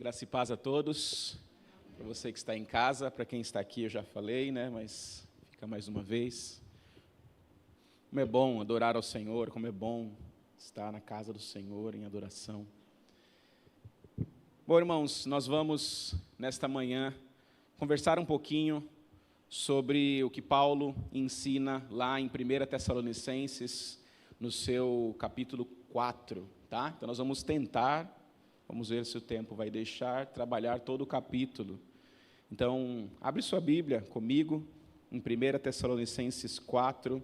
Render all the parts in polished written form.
Graça e paz a todos. Para você que está em casa, para quem está aqui eu já falei, né? Mas fica mais uma vez. Como é bom adorar ao Senhor, como é bom estar na casa do Senhor em adoração. Bom, irmãos, nós vamos nesta manhã conversar um pouquinho sobre o que Paulo ensina lá em 1 Tessalonicenses, no seu capítulo 4, tá? Então nós vamos tentar, vamos ver se o tempo vai deixar, trabalhar todo o capítulo. Então, abre sua Bíblia comigo, em 1 Tessalonicenses 4.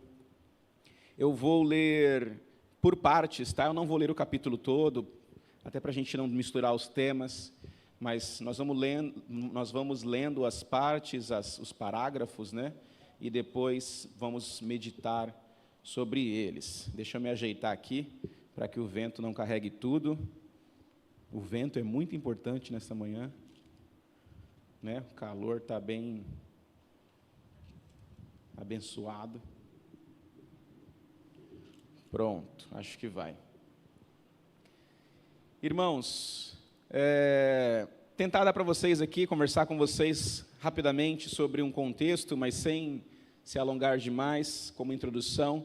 Eu vou ler por partes, tá? Eu não vou ler o capítulo todo, até para a gente não misturar os temas, mas nós vamos lendo as partes, os parágrafos, né? E depois vamos meditar sobre eles. Deixa eu me ajeitar aqui, para que o vento não carregue tudo. O vento é muito importante nesta manhã, né? O calor está bem abençoado. Pronto, acho que vai. Irmãos, tentar dar para vocês aqui, conversar com vocês rapidamente sobre um contexto, mas sem se alongar demais, como introdução.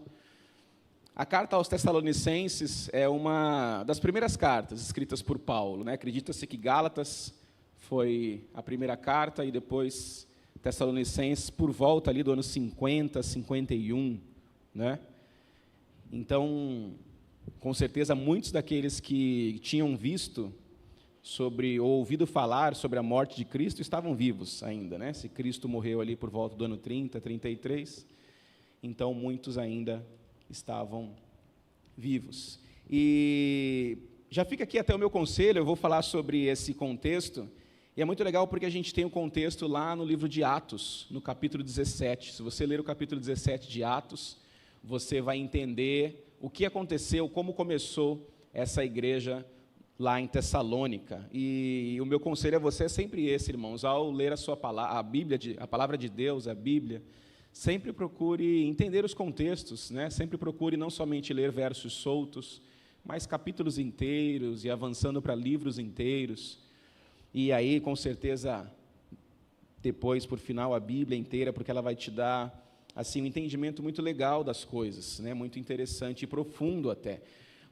A carta aos Tessalonicenses é uma das primeiras cartas escritas por Paulo, né? Acredita-se que Gálatas foi a primeira carta e depois Tessalonicenses por volta ali do ano 50, 51, né? Então, com certeza, muitos daqueles que tinham visto ou ouvido falar sobre a morte de Cristo estavam vivos ainda, né? Se Cristo morreu ali por volta do ano 30, 33, então muitos ainda estavam vivos. E já fica aqui até o meu conselho, eu vou falar sobre esse contexto, e é muito legal porque a gente tem um contexto lá no livro de Atos, no capítulo 17. Se você ler o capítulo 17 de Atos, você vai entender o que aconteceu, como começou essa igreja lá em Tessalônica. E o meu conselho a você é sempre esse, irmãos, ao ler a Bíblia, a palavra de Deus, a Bíblia, sempre procure entender os contextos, né? Sempre procure não somente ler versos soltos, mas capítulos inteiros e avançando para livros inteiros. E aí, com certeza, depois, por final, a Bíblia inteira, porque ela vai te dar assim, um entendimento muito legal das coisas, né? Muito interessante e profundo até.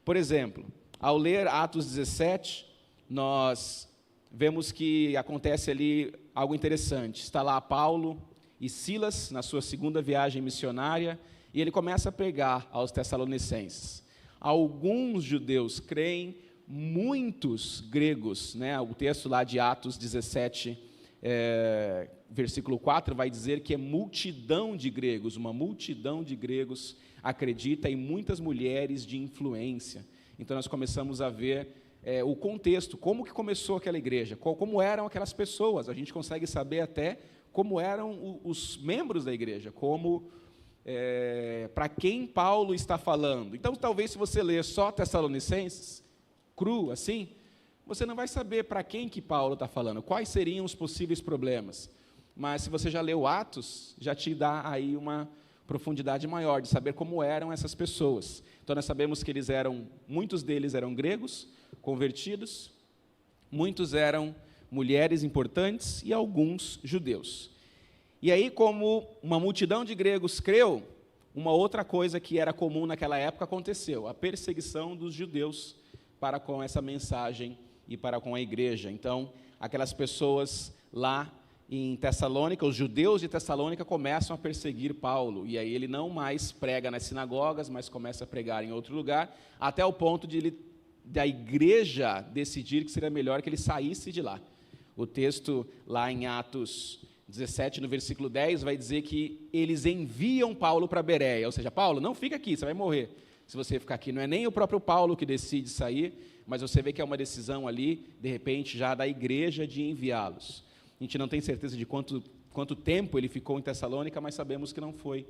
Por exemplo, ao ler Atos 17, nós vemos que acontece ali algo interessante. Está lá Paulo e Silas, na sua segunda viagem missionária, e ele começa a pregar aos Tessalonicenses. Alguns judeus creem, muitos gregos, né? O texto lá de Atos 17, versículo 4, vai dizer que é multidão de gregos, uma multidão de gregos acredita, e muitas mulheres de influência. Então nós começamos a ver o contexto, como que começou aquela igreja, como eram aquelas pessoas, a gente consegue saber até como eram os membros da igreja, para quem Paulo está falando. Então, talvez, se você ler só Tessalonicenses, cru, assim, você não vai saber para quem que Paulo está falando, quais seriam os possíveis problemas. Mas, se você já leu Atos, já te dá aí uma profundidade maior de saber como eram essas pessoas. Então, nós sabemos que muitos deles eram gregos, convertidos, muitos eram mulheres importantes e alguns judeus. E aí, como uma multidão de gregos creu, uma outra coisa que era comum naquela época aconteceu, a perseguição dos judeus para com essa mensagem e para com a igreja. Então, aquelas pessoas lá em Tessalônica, os judeus de Tessalônica começam a perseguir Paulo, e aí ele não mais prega nas sinagogas, mas começa a pregar em outro lugar, até o ponto da igreja decidir que seria melhor que ele saísse de lá. O texto lá em Atos 17, no versículo 10, vai dizer que eles enviam Paulo para Bereia, ou seja, Paulo, não fica aqui, você vai morrer se você ficar aqui. Não é nem o próprio Paulo que decide sair, mas você vê que é uma decisão ali, de repente, já da igreja de enviá-los. A gente não tem certeza de quanto tempo ele ficou em Tessalônica, mas sabemos que não foi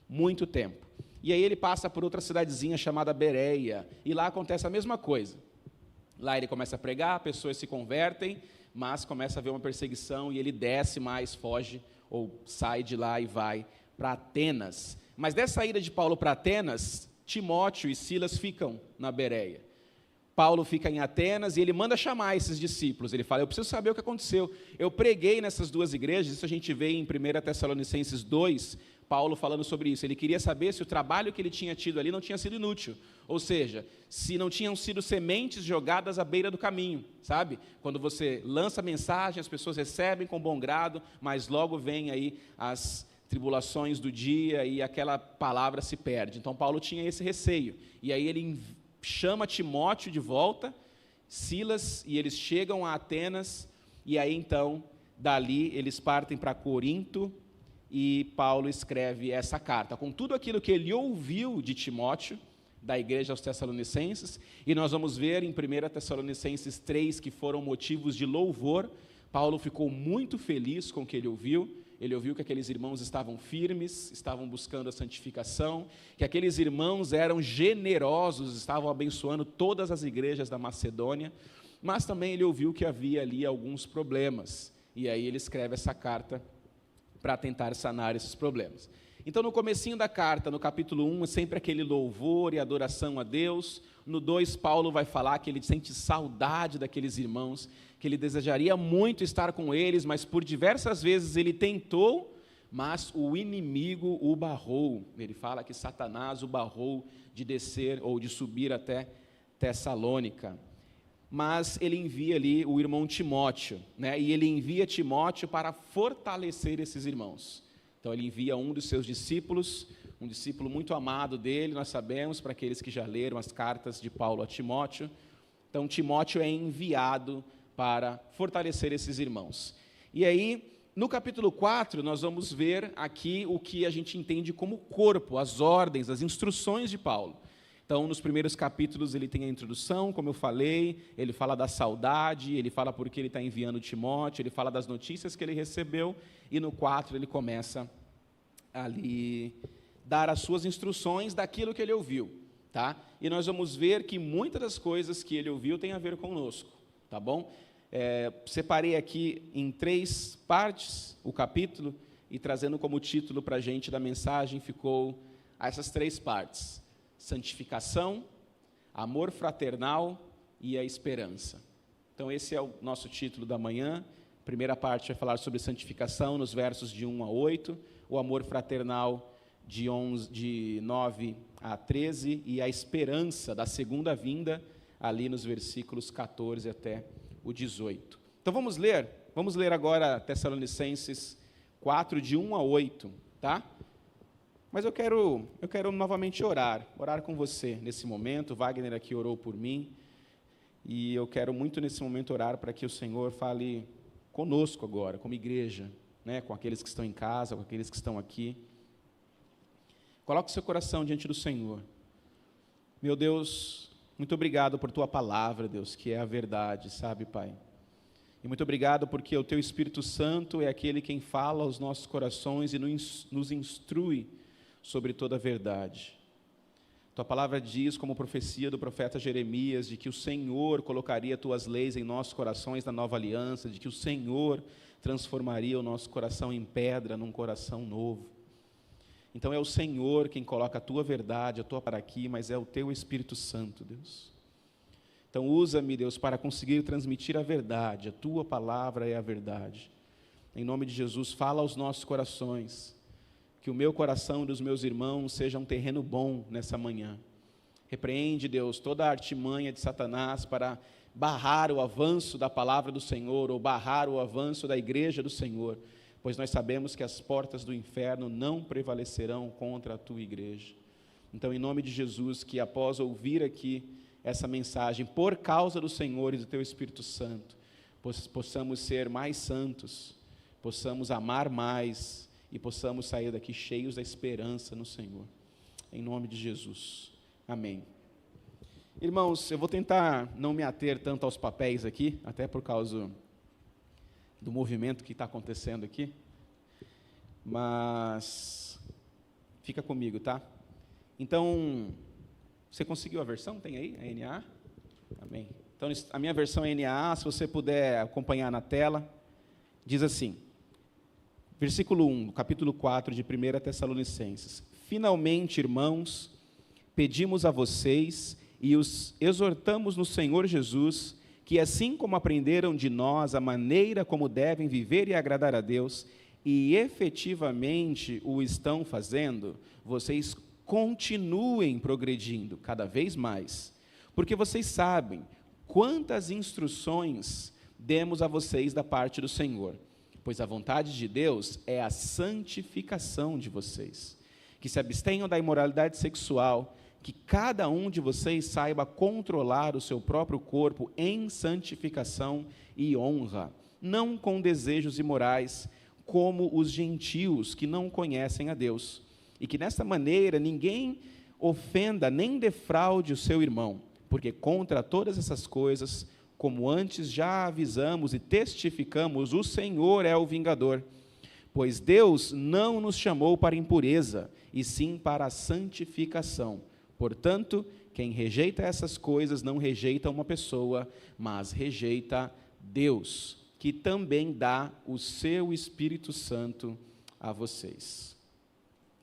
muito tempo. E aí ele passa por outra cidadezinha chamada Bereia, e lá acontece a mesma coisa. Lá ele começa a pregar, pessoas se convertem, mas começa a haver uma perseguição, e ele desce mais, foge, ou sai de lá e vai para Atenas. Mas dessa ida de Paulo para Atenas, Timóteo e Silas ficam na Bereia. Paulo fica em Atenas e ele manda chamar esses discípulos. Ele fala, eu preciso saber o que aconteceu. Eu preguei nessas duas igrejas, isso a gente vê em 1 Tessalonicenses 2, Paulo falando sobre isso. Ele queria saber se o trabalho que ele tinha tido ali não tinha sido inútil. Ou seja, se não tinham sido sementes jogadas à beira do caminho, sabe? Quando você lança a mensagem, as pessoas recebem com bom grado, mas logo vem aí as tribulações do dia e aquela palavra se perde. Então Paulo tinha esse receio. E aí ele chama Timóteo de volta, Silas, e eles chegam a Atenas, e aí então, dali, eles partem para Corinto, e Paulo escreve essa carta, com tudo aquilo que ele ouviu de Timóteo, da igreja aos Tessalonicenses, e nós vamos ver em 1 Tessalonicenses 3, que foram motivos de louvor. Paulo ficou muito feliz com o que ele ouviu que aqueles irmãos estavam firmes, estavam buscando a santificação, que aqueles irmãos eram generosos, estavam abençoando todas as igrejas da Macedônia, mas também ele ouviu que havia ali alguns problemas, e aí ele escreve essa carta para tentar sanar esses problemas. Então, no comecinho da carta, no capítulo 1, é sempre aquele louvor e adoração a Deus. No 2, Paulo vai falar que ele sente saudade daqueles irmãos, que ele desejaria muito estar com eles, mas por diversas vezes ele tentou, mas o inimigo o barrou. Ele fala que Satanás o barrou de descer ou de subir até Tessalônica. Mas ele envia ali o irmão Timóteo, né? E ele envia Timóteo para fortalecer esses irmãos. Então ele envia um dos seus discípulos, um discípulo muito amado dele, nós sabemos, para aqueles que já leram as cartas de Paulo a Timóteo. Então Timóteo é enviado para fortalecer esses irmãos. E aí, no capítulo 4, nós vamos ver aqui o que a gente entende como corpo, as ordens, as instruções de Paulo. Então, nos primeiros capítulos ele tem a introdução, como eu falei, ele fala da saudade, ele fala por que ele está enviando Timóteo, ele fala das notícias que ele recebeu, e no 4 ele começa a ali dar as suas instruções daquilo que ele ouviu, tá? E nós vamos ver que muitas das coisas que ele ouviu têm a ver conosco, tá bom? Separei aqui em 3 partes o capítulo, e trazendo como título para a gente da mensagem ficou essas 3 partes: santificação, amor fraternal e a esperança. Então esse é o nosso título da manhã. A primeira parte vai falar sobre santificação, nos versos de 1 a 8, o amor fraternal de 9 a 13, e a esperança da segunda vinda, ali nos versículos 14 até o 18. Então vamos ler agora Tessalonicenses 4, de 1 a 8, tá? Mas eu quero novamente orar com você nesse momento. O Wagner aqui orou por mim, e eu quero muito nesse momento orar para que o Senhor fale conosco agora, como igreja, né, com aqueles que estão em casa, com aqueles que estão aqui. Coloque o seu coração diante do Senhor. Meu Deus, muito obrigado por Tua palavra, Deus, que é a verdade, sabe, Pai? E muito obrigado porque o Teu Espírito Santo é aquele quem fala aos nossos corações e nos instrui sobre toda a verdade. Tua palavra diz, como profecia do profeta Jeremias, de que o Senhor colocaria Tuas leis em nossos corações na nova aliança, de que o Senhor transformaria o nosso coração em pedra num coração novo. Então é o Senhor quem coloca a Tua verdade, a Tua para aqui, mas é o Teu Espírito Santo, Deus. Então usa-me, Deus, para conseguir transmitir a verdade, a Tua palavra é a verdade. Em nome de Jesus, fala aos nossos corações, que o meu coração e dos meus irmãos seja um terreno bom nessa manhã. Repreende, Deus, toda a artimanha de Satanás para barrar o avanço da palavra do Senhor, ou barrar o avanço da igreja do Senhor, pois nós sabemos que as portas do inferno não prevalecerão contra a Tua igreja. Então, em nome de Jesus, que após ouvir aqui essa mensagem, por causa do Senhor e do Teu Espírito Santo, possamos ser mais santos, possamos amar mais, e possamos sair daqui cheios da esperança no Senhor. Em nome de Jesus. Amém. Irmãos, eu vou tentar não me ater tanto aos papéis aqui, até por causa do movimento que está acontecendo aqui, mas fica comigo, tá? Então, você conseguiu a versão? Tem aí, a NAA? Amém. Então, a minha versão é NAA, se você puder acompanhar na tela, diz assim, versículo 1, capítulo 4 de 1 Tessalonicenses: finalmente, irmãos, pedimos a vocês, e os exortamos no Senhor Jesus, que assim como aprenderam de nós a maneira como devem viver e agradar a Deus, e efetivamente o estão fazendo, vocês continuem progredindo cada vez mais, porque vocês sabem quantas instruções demos a vocês da parte do Senhor, pois a vontade de Deus é a santificação de vocês, que se abstenham da imoralidade sexual, que cada um de vocês saiba controlar o seu próprio corpo em santificação e honra, não com desejos imorais, como os gentios que não conhecem a Deus, e que desta maneira ninguém ofenda nem defraude o seu irmão, porque contra todas essas coisas, como antes já avisamos e testificamos, o Senhor é o vingador, pois Deus não nos chamou para impureza, e sim para a santificação. Portanto, quem rejeita essas coisas não rejeita uma pessoa, mas rejeita Deus, que também dá o seu Espírito Santo a vocês.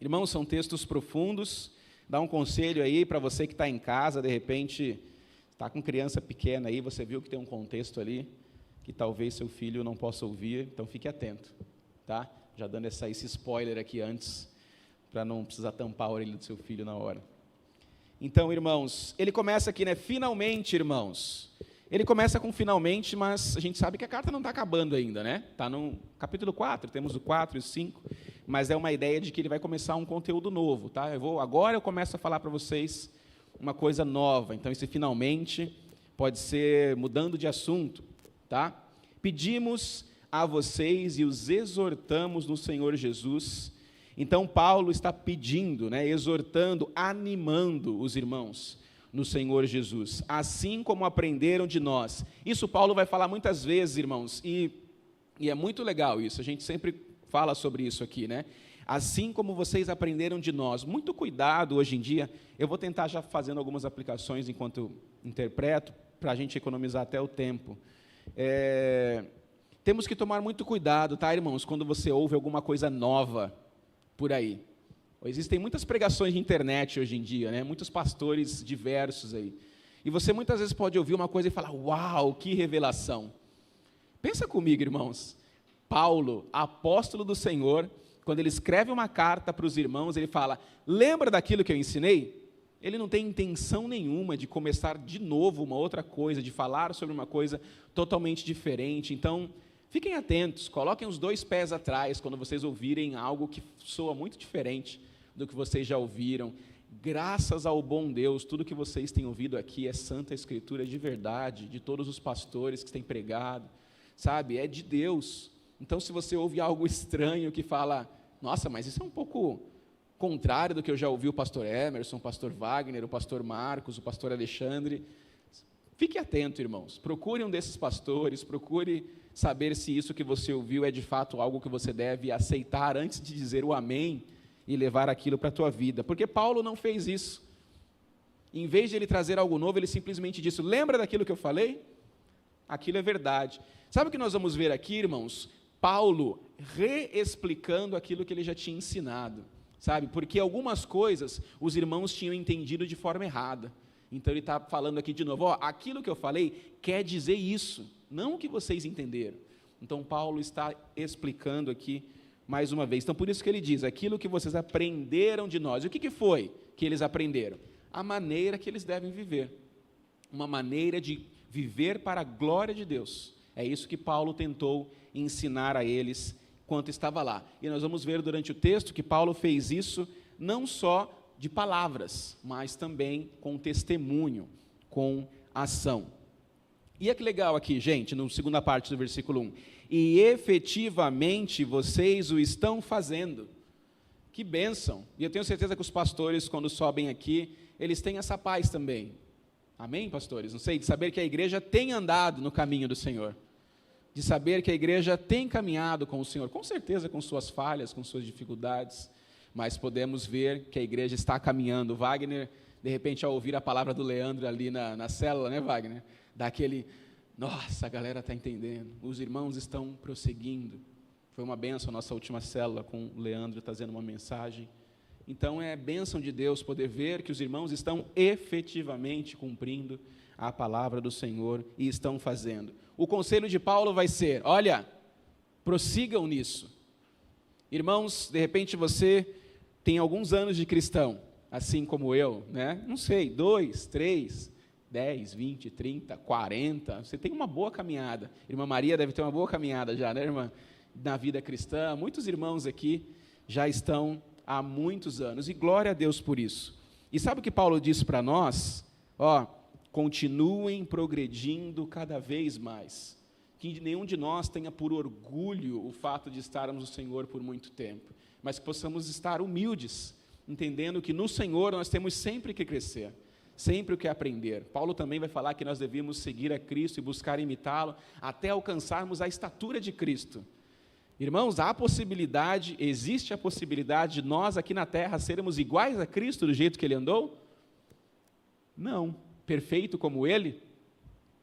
Irmãos, são textos profundos. Dá um conselho aí para você que está em casa, de repente está com criança pequena aí, você viu que tem um contexto ali que talvez seu filho não possa ouvir, então fique atento, tá? Já dando esse spoiler aqui antes, para não precisar tampar a orelha do seu filho na hora. Então, irmãos, ele começa aqui, né? Finalmente, irmãos. Ele começa com finalmente, mas a gente sabe que a carta não está acabando ainda, né? Está no capítulo 4, temos o 4 e o 5, mas é uma ideia de que ele vai começar um conteúdo novo, tá? Agora eu começo a falar para vocês uma coisa nova, então esse finalmente pode ser mudando de assunto, tá? Pedimos a vocês e os exortamos no Senhor Jesus. Então Paulo está pedindo, né, exortando, animando os irmãos no Senhor Jesus, assim como aprenderam de nós. Isso Paulo vai falar muitas vezes, irmãos, e é muito legal isso, a gente sempre fala sobre isso aqui, né? Assim como vocês aprenderam de nós. Muito cuidado hoje em dia, eu vou tentar já fazendo algumas aplicações enquanto interpreto, para a gente economizar até o tempo. Temos que tomar muito cuidado, tá, irmãos, quando você ouve alguma coisa nova por aí. Existem muitas pregações de internet hoje em dia, né? Muitos pastores diversos aí. E você muitas vezes pode ouvir uma coisa e falar, uau, que revelação. Pensa comigo, irmãos. Paulo, apóstolo do Senhor, quando ele escreve uma carta para os irmãos, ele fala, lembra daquilo que eu ensinei? Ele não tem intenção nenhuma de começar de novo uma outra coisa, de falar sobre uma coisa totalmente diferente. Então, fiquem atentos, coloquem os 2 pés atrás quando vocês ouvirem algo que soa muito diferente do que vocês já ouviram. Graças ao bom Deus, tudo que vocês têm ouvido aqui é Santa Escritura de verdade, de todos os pastores que têm pregado, sabe? É de Deus. Então, se você ouve algo estranho que fala, nossa, mas isso é um pouco contrário do que eu já ouvi o pastor Emerson, o pastor Wagner, o pastor Marcos, o pastor Alexandre, fique atento, irmãos. Procure um desses pastores, procure saber se isso que você ouviu é de fato algo que você deve aceitar antes de dizer o amém e levar aquilo para a tua vida. Porque Paulo não fez isso. Em vez de ele trazer algo novo, ele simplesmente disse, lembra daquilo que eu falei? Aquilo é verdade. Sabe o que nós vamos ver aqui, irmãos? Paulo reexplicando aquilo que ele já tinha ensinado, sabe? Porque algumas coisas os irmãos tinham entendido de forma errada. Então ele está falando aqui de novo, aquilo que eu falei quer dizer isso, não o que vocês entenderam. Então Paulo está explicando aqui mais uma vez. Então por isso que ele diz, aquilo que vocês aprenderam de nós. E o que foi que eles aprenderam? A maneira que eles devem viver. Uma maneira de viver para a glória de Deus. É isso que Paulo tentou ensinar a eles enquanto estava lá. E nós vamos ver durante o texto que Paulo fez isso não só de palavras, mas também com testemunho, com ação. E é que legal aqui, gente, na segunda parte do versículo 1. E efetivamente vocês o estão fazendo. Que bênção. E eu tenho certeza que os pastores, quando sobem aqui, eles têm essa paz também. Amém, pastores? Não sei, de saber que a igreja tem andado no caminho do Senhor. De saber que a igreja tem caminhado com o Senhor. Com certeza com suas falhas, com suas dificuldades. Mas podemos ver que a igreja está caminhando. Wagner, de repente, ao ouvir a palavra do Leandro ali na célula, né, Wagner? Dá aquele, nossa, a galera está entendendo. Os irmãos estão prosseguindo. Foi uma bênção a nossa última célula com o Leandro trazendo uma mensagem. Então é bênção de Deus poder ver que os irmãos estão efetivamente cumprindo a palavra do Senhor e estão fazendo. O conselho de Paulo vai ser: olha, prossigam nisso. Irmãos, de repente você tem alguns anos de cristão, assim como eu, né? Não sei, 2, 3, 10, 20, 30, 40, você tem uma boa caminhada. Irmã Maria deve ter uma boa caminhada já, né, irmã? Na vida cristã, muitos irmãos aqui já estão há muitos anos, e glória a Deus por isso. E sabe o que Paulo diz para nós? Continuem progredindo cada vez mais, que nenhum de nós tenha por orgulho o fato de estarmos no Senhor por muito tempo, mas que possamos estar humildes, entendendo que no Senhor nós temos sempre que crescer, sempre o que aprender. Paulo também vai falar que nós devemos seguir a Cristo e buscar imitá-lo até alcançarmos a estatura de Cristo. Irmãos, existe a possibilidade de nós aqui na terra sermos iguais a Cristo do jeito que Ele andou? Não. Perfeito como Ele?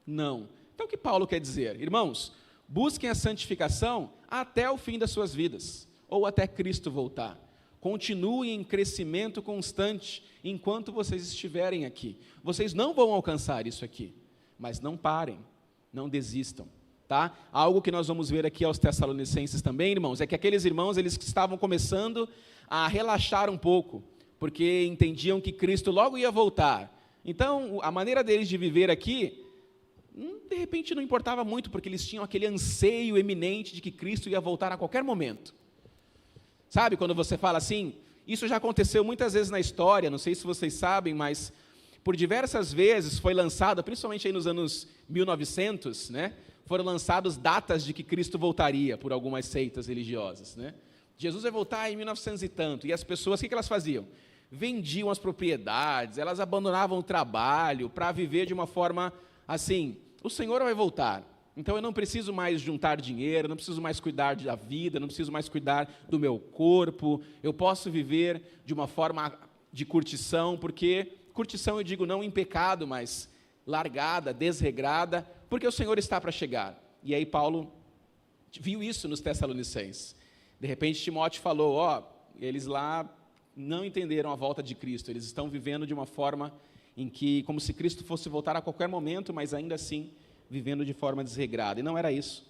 Não. Então o que Paulo quer dizer? Irmãos, busquem a santificação até o fim das suas vidas, ou até Cristo voltar. Continuem em crescimento constante enquanto vocês estiverem aqui. Vocês não vão alcançar isso aqui, mas não parem, não desistam. Tá? Algo que nós vamos ver aqui aos Tessalonicenses também, irmãos, é que aqueles irmãos, eles estavam começando a relaxar um pouco, porque entendiam que Cristo logo ia voltar. Então, a maneira deles de viver aqui, de repente não importava muito, porque eles tinham aquele anseio eminente de que Cristo ia voltar a qualquer momento. Sabe, quando você fala assim, isso já aconteceu muitas vezes na história, não sei se vocês sabem, mas por diversas vezes foi lançado, principalmente aí nos anos 1900, né? Foram lançadas datas de que Cristo voltaria por algumas seitas religiosas, né? Jesus vai voltar em 1900 e tanto, e as pessoas, o que elas faziam? Vendiam as propriedades, elas abandonavam o trabalho para viver de uma forma assim: o Senhor vai voltar, então eu não preciso mais juntar dinheiro, não preciso mais cuidar da vida, não preciso mais cuidar do meu corpo, eu posso viver de uma forma de curtição, porque curtição eu digo não em pecado, mas largada, desregrada, porque o Senhor está para chegar. E aí Paulo viu isso nos Tessalonicenses. De repente Timóteo falou, eles lá não entenderam a volta de Cristo, eles estão vivendo de uma forma em que, como se Cristo fosse voltar a qualquer momento, mas ainda assim vivendo de forma desregrada. E não era isso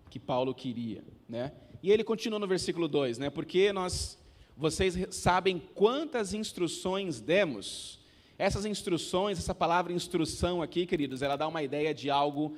que Paulo queria, né? E ele continua no versículo 2, né? Porque vocês sabem quantas instruções demos. Essas instruções, essa palavra instrução aqui, queridos, ela dá uma ideia de algo,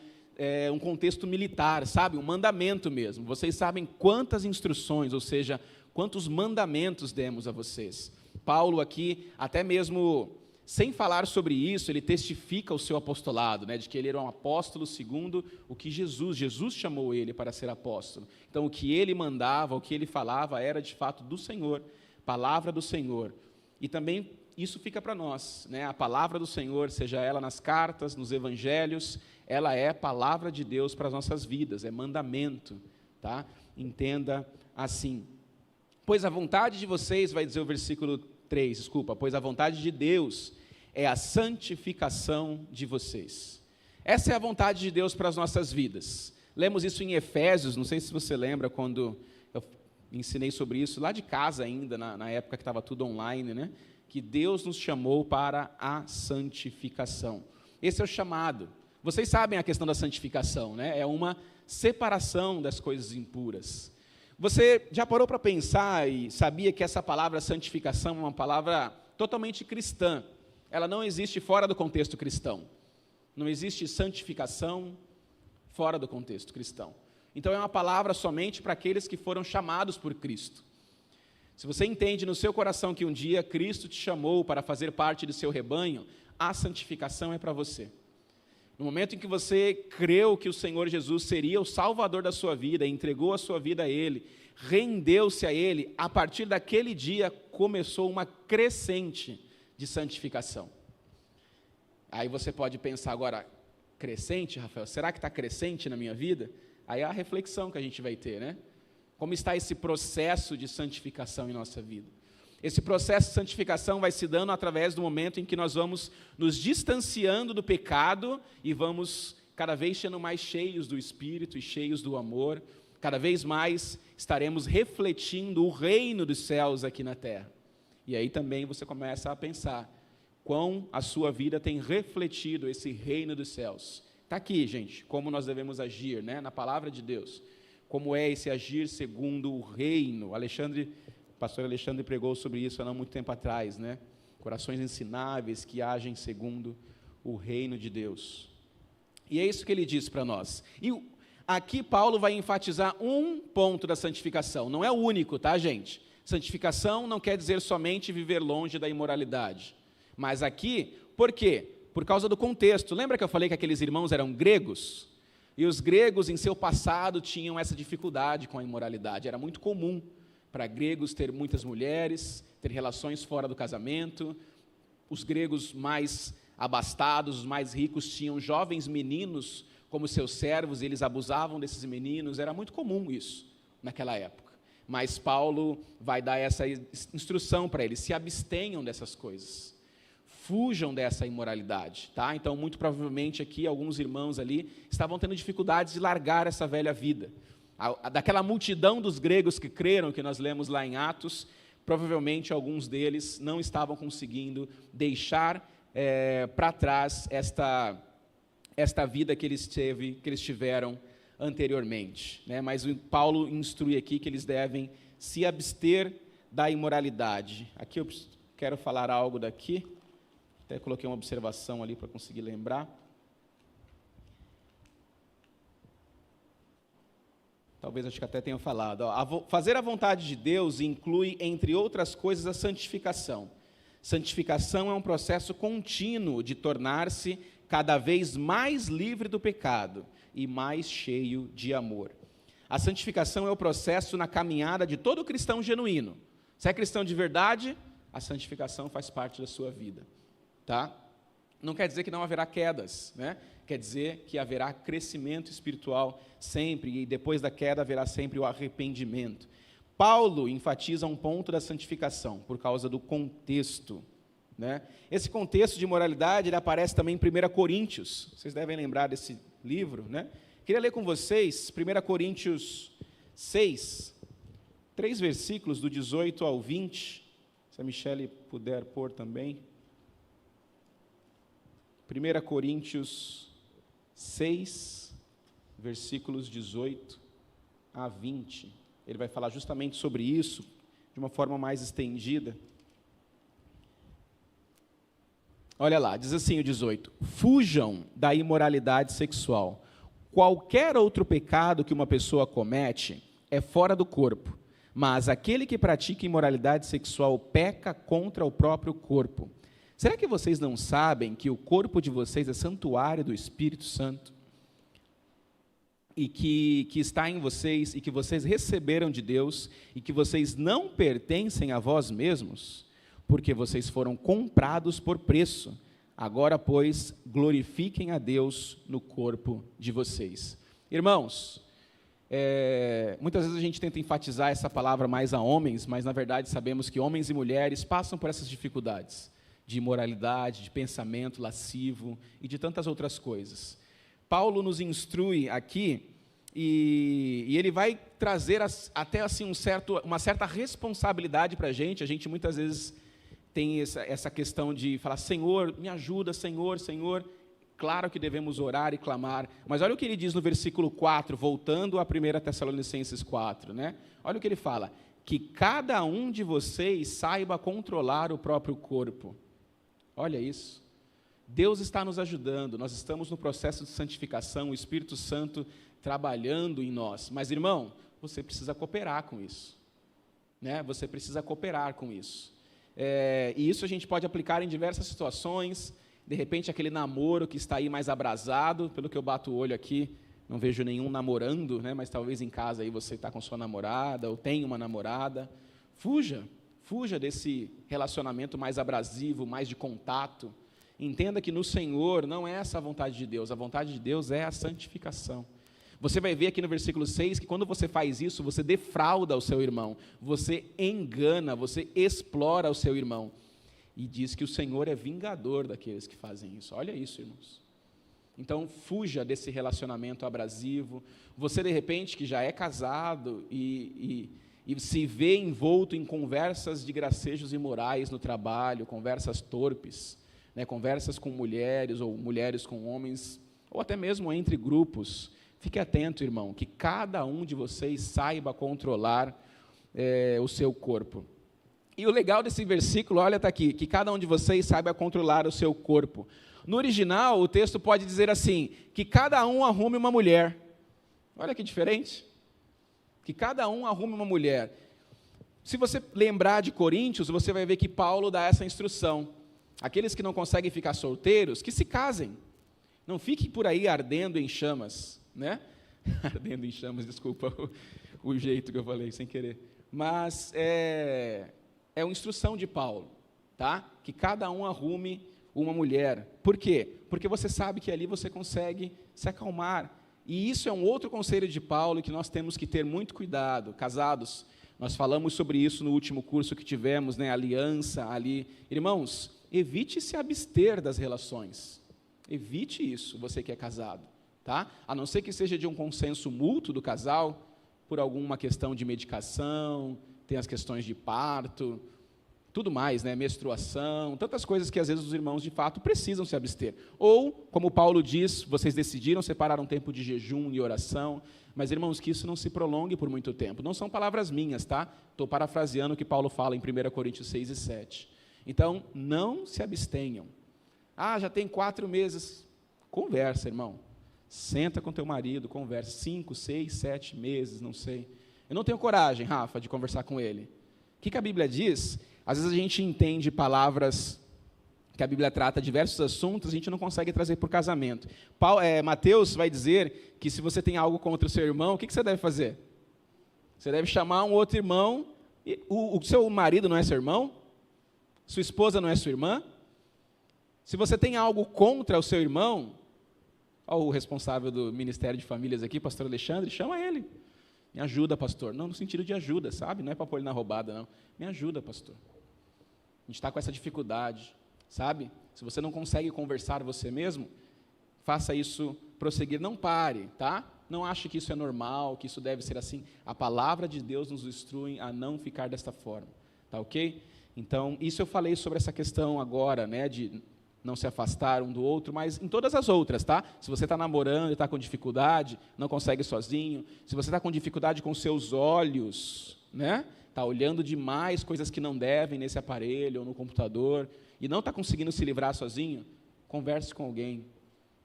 um contexto militar, sabe? Um mandamento mesmo. Vocês sabem quantas instruções, ou seja, quantos mandamentos demos a vocês. Paulo aqui, até mesmo sem falar sobre isso, ele testifica o seu apostolado, né? De que ele era um apóstolo segundo o que Jesus chamou ele para ser apóstolo. Então, o que ele mandava, o que ele falava, era de fato do Senhor, palavra do Senhor. E também isso fica para nós, né? A palavra do Senhor, seja ela nas cartas, nos evangelhos, ela é palavra de Deus para as nossas vidas, é mandamento, tá? Entenda assim. Pois a vontade de vocês, vai dizer o versículo 3, pois a vontade de Deus é a santificação de vocês. Essa é a vontade de Deus para as nossas vidas. Lemos isso em Efésios, não sei se você lembra, quando eu ensinei sobre isso, lá de casa ainda, na época que estava tudo online, né? Que Deus nos chamou para a santificação. Esse é o chamado. Vocês sabem a questão da santificação, né? É uma separação das coisas impuras. Você já parou para pensar e sabia que essa palavra santificação é uma palavra totalmente cristã? Ela não existe fora do contexto cristão. Não existe santificação fora do contexto cristão. Então é uma palavra somente para aqueles que foram chamados por Cristo. Se você entende no seu coração que um dia Cristo te chamou para fazer parte do seu rebanho, a santificação é para você. No momento em que você creu que o Senhor Jesus seria o Salvador da sua vida, entregou a sua vida a Ele, rendeu-se a Ele, a partir daquele dia começou uma crescente de santificação. Aí você pode pensar agora, crescente, Rafael, será que está crescente na minha vida? Aí é a reflexão que a gente vai ter, né? Como está esse processo de santificação em nossa vida? Esse processo de santificação vai se dando através do momento em que nós vamos nos distanciando do pecado e vamos cada vez sendo mais cheios do Espírito e cheios do amor. Cada vez mais estaremos refletindo o reino dos céus aqui na terra. E aí também você começa a pensar quão a sua vida tem refletido esse reino dos céus. Está aqui, gente, como nós devemos agir, né, na palavra de Deus. Como é esse agir segundo o reino. O pastor Alexandre pregou sobre isso há não muito tempo atrás, né? Corações ensináveis que agem segundo o reino de Deus. E é isso que ele diz para nós. E aqui Paulo vai enfatizar um ponto da santificação. Não é o único, tá, gente? Santificação não quer dizer somente viver longe da imoralidade. Mas aqui, por quê? Por causa do contexto. Lembra que eu falei que aqueles irmãos eram gregos? E os gregos, em seu passado, tinham essa dificuldade com a imoralidade. Era muito comum para gregos ter muitas mulheres, ter relações fora do casamento. Os gregos mais abastados, os mais ricos, tinham jovens meninos como seus servos, e eles abusavam desses meninos. Era muito comum isso naquela época. Mas Paulo vai dar essa instrução para eles: se abstenham dessas coisas. Fujam dessa imoralidade, tá? Então, muito provavelmente aqui, alguns irmãos ali estavam tendo dificuldades de largar essa velha vida. Daquela multidão dos gregos que creram, que nós lemos lá em Atos, provavelmente alguns deles não estavam conseguindo deixar para trás esta vida que eles tiveram anteriormente, né? Mas o Paulo instrui aqui que eles devem se abster da imoralidade. Aqui eu quero falar algo daqui. Até coloquei uma observação ali para conseguir lembrar. Talvez acho que até tenha falado. Fazer a vontade de Deus inclui, entre outras coisas, a santificação. Santificação é um processo contínuo de tornar-se cada vez mais livre do pecado e mais cheio de amor. A santificação é o processo na caminhada de todo cristão genuíno. Se é cristão de verdade, a santificação faz parte da sua vida. Tá? Não quer dizer que não haverá quedas, né? Quer dizer que haverá crescimento espiritual sempre, e depois da queda haverá sempre o arrependimento. Paulo enfatiza um ponto da santificação, por causa do contexto, né? Esse contexto de moralidade, ele aparece também em 1 Coríntios, vocês devem lembrar desse livro, né? Queria ler com vocês 1 Coríntios 6, 3 versículos do 18 ao 20, se a Michele puder pôr também. 1 Coríntios 6, versículos 18 a 20. Ele vai falar justamente sobre isso, de uma forma mais estendida. Olha lá, diz assim o 18: fujam da imoralidade sexual. Qualquer outro pecado que uma pessoa comete é fora do corpo, mas aquele que pratica imoralidade sexual peca contra o próprio corpo. Será que vocês não sabem que o corpo de vocês é santuário do Espírito Santo? E que está em vocês, e que vocês receberam de Deus, e que vocês não pertencem a vós mesmos, porque vocês foram comprados por preço. Agora, pois, glorifiquem a Deus no corpo de vocês. Irmãos, muitas vezes a gente tenta enfatizar essa palavra mais a homens, mas na verdade sabemos que homens e mulheres passam por essas dificuldades de imoralidade, de pensamento lascivo e de tantas outras coisas. Paulo nos instrui aqui, e ele vai trazer até assim uma certa responsabilidade para a gente muitas vezes tem essa questão de falar: Senhor, me ajuda, Senhor, Senhor. Claro que devemos orar e clamar, mas olha o que ele diz no versículo 4, voltando a 1 Tessalonicenses 4, né? Olha o que ele fala: que cada um de vocês saiba controlar o próprio corpo. Olha isso. Deus está nos ajudando, nós estamos no processo de santificação, o Espírito Santo trabalhando em nós. Mas, irmão, você precisa cooperar com isso, né? Você precisa cooperar com isso. E isso a gente pode aplicar em diversas situações. De repente, aquele namoro que está aí mais abrasado, pelo que eu bato o olho aqui, não vejo nenhum namorando, né? Mas talvez em casa aí você está com sua namorada, ou tem uma namorada. Fuja desse relacionamento mais abrasivo, mais de contato. Entenda que no Senhor não é essa a vontade de Deus. A vontade de Deus é a santificação. Você vai ver aqui no versículo 6 que quando você faz isso, você defrauda o seu irmão, você engana, você explora o seu irmão. E diz que o Senhor é vingador daqueles que fazem isso. Olha isso, irmãos. Então, fuja desse relacionamento abrasivo. Você, de repente, que já é casado e e se vê envolto em conversas de gracejos imorais no trabalho, conversas torpes, né, conversas com mulheres ou mulheres com homens, ou até mesmo entre grupos, fique atento, irmão, que cada um de vocês saiba controlar o seu corpo. E o legal desse versículo, olha, está aqui, que cada um de vocês saiba controlar o seu corpo. No original, o texto pode dizer assim, que cada um arrume uma mulher. Olha que diferente. Que cada um arrume uma mulher. Se você lembrar de Coríntios, você vai ver que Paulo dá essa instrução. Aqueles que não conseguem ficar solteiros, que se casem. Não fiquem por aí ardendo em chamas, né? Ardendo em chamas, desculpa o jeito que eu falei, sem querer. Mas é uma instrução de Paulo, tá? Que cada um arrume uma mulher. Por quê? Porque você sabe que ali você consegue se acalmar. E isso é um outro conselho de Paulo que nós temos que ter muito cuidado. Casados, nós falamos sobre isso no último curso que tivemos, né? Aliança ali. Irmãos, evite se abster das relações. Evite isso, você que é casado, tá? A não ser que seja de um consenso mútuo do casal, por alguma questão de medicação, tem as questões de parto, tudo mais, né? Menstruação, tantas coisas que às vezes os irmãos de fato precisam se abster. Ou, como Paulo diz, vocês decidiram separar um tempo de jejum e oração, mas irmãos, que isso não se prolongue por muito tempo. Não são palavras minhas, tá? Estou parafraseando o que Paulo fala em 1 Coríntios 6 e 7. Então, não se abstenham. Ah, já tem 4 meses. Conversa, irmão. Senta com teu marido, conversa. 5, 6, 7 meses, não sei. Eu não tenho coragem, Rafa, de conversar com ele. O que a Bíblia diz? Às vezes a gente entende palavras que a Bíblia trata diversos assuntos, a gente não consegue trazer para o casamento. Mateus vai dizer que se você tem algo contra o seu irmão, o que você deve fazer? Você deve chamar um outro irmão. O seu marido não é seu irmão? Sua esposa não é sua irmã? Se você tem algo contra o seu irmão, o responsável do Ministério de Famílias aqui, pastor Alexandre, chama ele. Me ajuda, pastor. Não no sentido de ajuda, sabe? Não é para pôr ele na roubada, não. Me ajuda, pastor. A gente está com essa dificuldade, sabe? Se você não consegue conversar você mesmo, faça isso prosseguir. Não pare, tá? Não ache que isso é normal, que isso deve ser assim. A palavra de Deus nos instrui a não ficar desta forma, tá ok? Então, isso eu falei sobre essa questão agora, né, de não se afastar um do outro, mas em todas as outras, tá? Se você está namorando e está com dificuldade, não consegue sozinho, se você está com dificuldade com seus olhos, né? Está olhando demais coisas que não devem nesse aparelho ou no computador, e não está conseguindo se livrar sozinho, converse com alguém,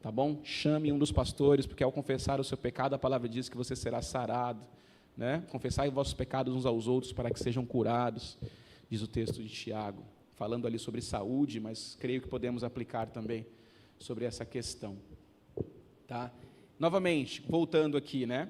tá bom? Chame um dos pastores, porque ao confessar o seu pecado, a palavra diz que você será sarado, né? Confessai os vossos pecados uns aos outros para que sejam curados, diz o texto de Tiago. Falando ali sobre saúde, mas creio que podemos aplicar também sobre essa questão. Tá? Novamente, voltando aqui, né?